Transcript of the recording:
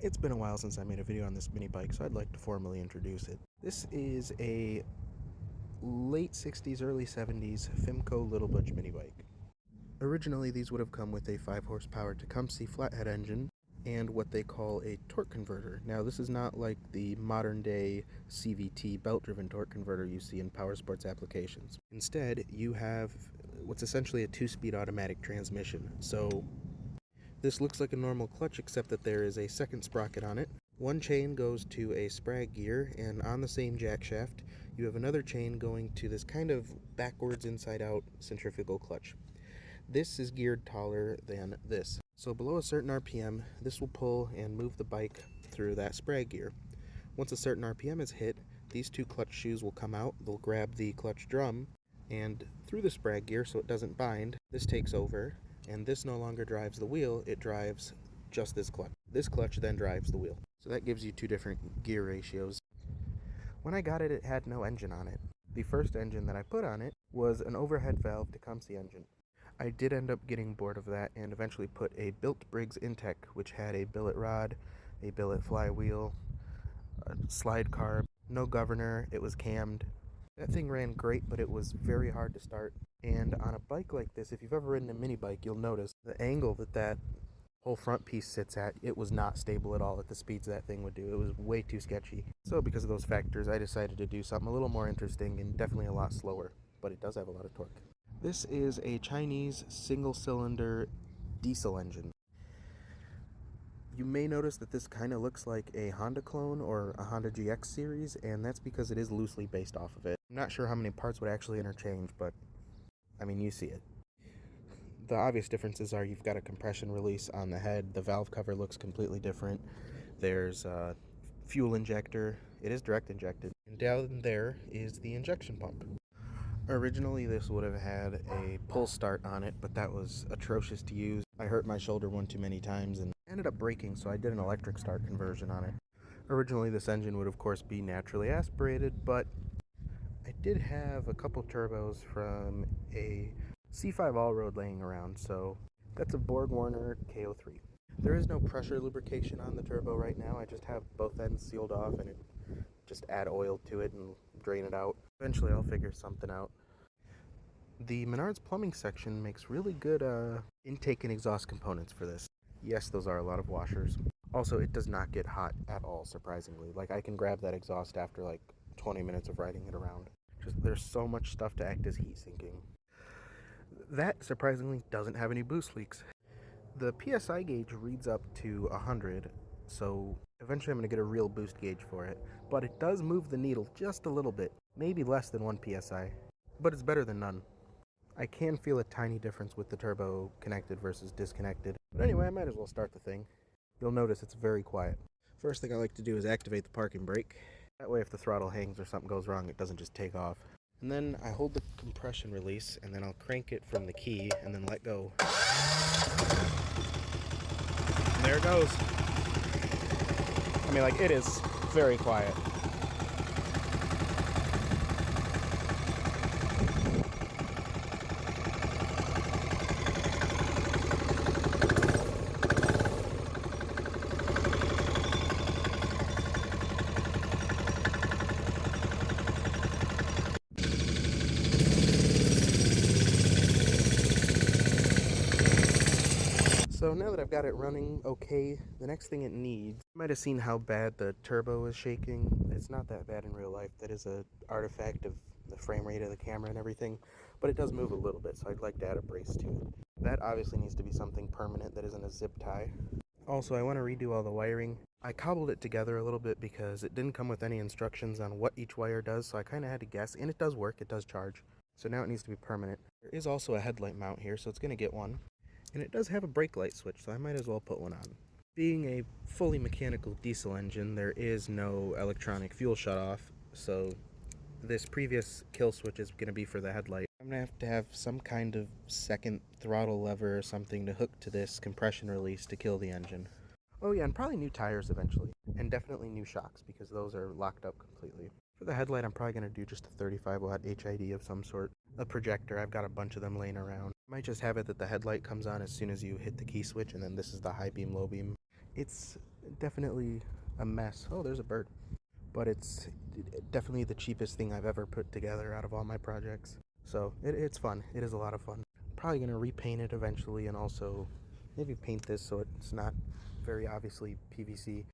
It's been a while since I made a video on this mini bike, so I'd like to formally introduce it. This is a late 60s, early 70s Fimco Little Butch mini bike. Originally, these would have come with a 5 horsepower Tecumseh flathead engine and what they call a torque converter. Now, this is not like the modern day CVT belt driven torque converter you see in power sports applications. Instead, you have what's essentially a 2-speed automatic transmission. So this looks like a normal clutch, except that there is a second sprocket on it. One chain goes to a sprag gear, and on the same jack shaft, you have another chain going to this kind of backwards inside-out centrifugal clutch. This is geared taller than this. So below a certain RPM, this will pull and move the bike through that sprag gear. Once a certain RPM is hit, these two clutch shoes will come out, they'll grab the clutch drum, and through the sprag gear so it doesn't bind, this takes over, and this no longer drives the wheel, it drives just this clutch. This clutch then drives the wheel. So that gives you two different gear ratios. When I got it, it had no engine on it. The first engine that I put on it was an overhead valve Tecumseh engine. I did end up getting bored of that and eventually put a built Briggs Intec, which had a billet rod, a billet flywheel, a slide carb, no governor, it was cammed. That thing ran great, but it was very hard to start. And on a bike like this, if you've ever ridden a mini bike, you'll notice the angle that whole front piece sits at, it was not stable at all at the speeds that thing would do. It was way too sketchy. So because of those factors, I decided to do something a little more interesting and definitely a lot slower, but it does have a lot of torque. This is a Chinese single-cylinder diesel engine. You may notice that this kind of looks like a Honda clone or a Honda GX series, and that's because it is loosely based off of it. I'm not sure how many parts would actually interchange, but I mean, you see it. The obvious differences are you've got a compression release on the head, the valve cover looks completely different, there's a fuel injector, it is direct injected, and down there is the injection pump. Originally this would have had a pull start on it, but that was atrocious to use. I hurt my shoulder one too many times and ended up breaking, so I did an electric start conversion on it. Originally this engine would of course be naturally aspirated, but I did have a couple turbos from a C5 all-road laying around, so that's a Borg Warner KO3. There is no pressure lubrication on the turbo right now. I just have both ends sealed off and just add oil to it and drain it out. Eventually I'll figure something out. The Menards plumbing section makes really good intake and exhaust components for this. Yes, those are a lot of washers. Also, it does not get hot at all, surprisingly. Like, I can grab that exhaust after like 20 minutes of riding it around. There's so much stuff to act as heat sinking. That, surprisingly, doesn't have any boost leaks. The PSI gauge reads up to 100, so eventually I'm going to get a real boost gauge for it. But it does move the needle just a little bit, maybe less than 1 PSI, but it's better than none. I can feel a tiny difference with the turbo connected versus disconnected. But anyway, I might as well start the thing. You'll notice it's very quiet. First thing I like to do is activate the parking brake. That way if the throttle hangs or something goes wrong, it doesn't just take off. And then I hold the compression release, and then I'll crank it from the key, and then let go. And there it goes. I mean, like, it is very quiet. So now that I've got it running okay, the next thing it needs, you might have seen how bad the turbo is shaking. It's not that bad in real life. That is an artifact of the frame rate of the camera and everything, but it does move a little bit, so I'd like to add a brace to it. That obviously needs to be something permanent that isn't a zip tie. Also, I want to redo all the wiring. I cobbled it together a little bit because it didn't come with any instructions on what each wire does, so I kind of had to guess, and it does work, it does charge. So now it needs to be permanent. There is also a headlight mount here, so it's going to get one. And it does have a brake light switch, so I might as well put one on. Being a fully mechanical diesel engine, there is no electronic fuel shutoff, so this previous kill switch is going to be for the headlight. I'm going to have some kind of second throttle lever or something to hook to this compression release to kill the engine. Oh yeah, and probably new tires eventually, and definitely new shocks because those are locked up completely. For the headlight, I'm probably going to do just a 35 watt HID of some sort. A projector, I've got a bunch of them laying around. I might just have it that the headlight comes on as soon as you hit the key switch, and then this is the high beam, low beam. It's definitely a mess. Oh, there's a bird. But it's definitely the cheapest thing I've ever put together out of all my projects. So it's fun. It is a lot of fun. Probably going to repaint it eventually and also maybe paint this so it's not very obviously PVC.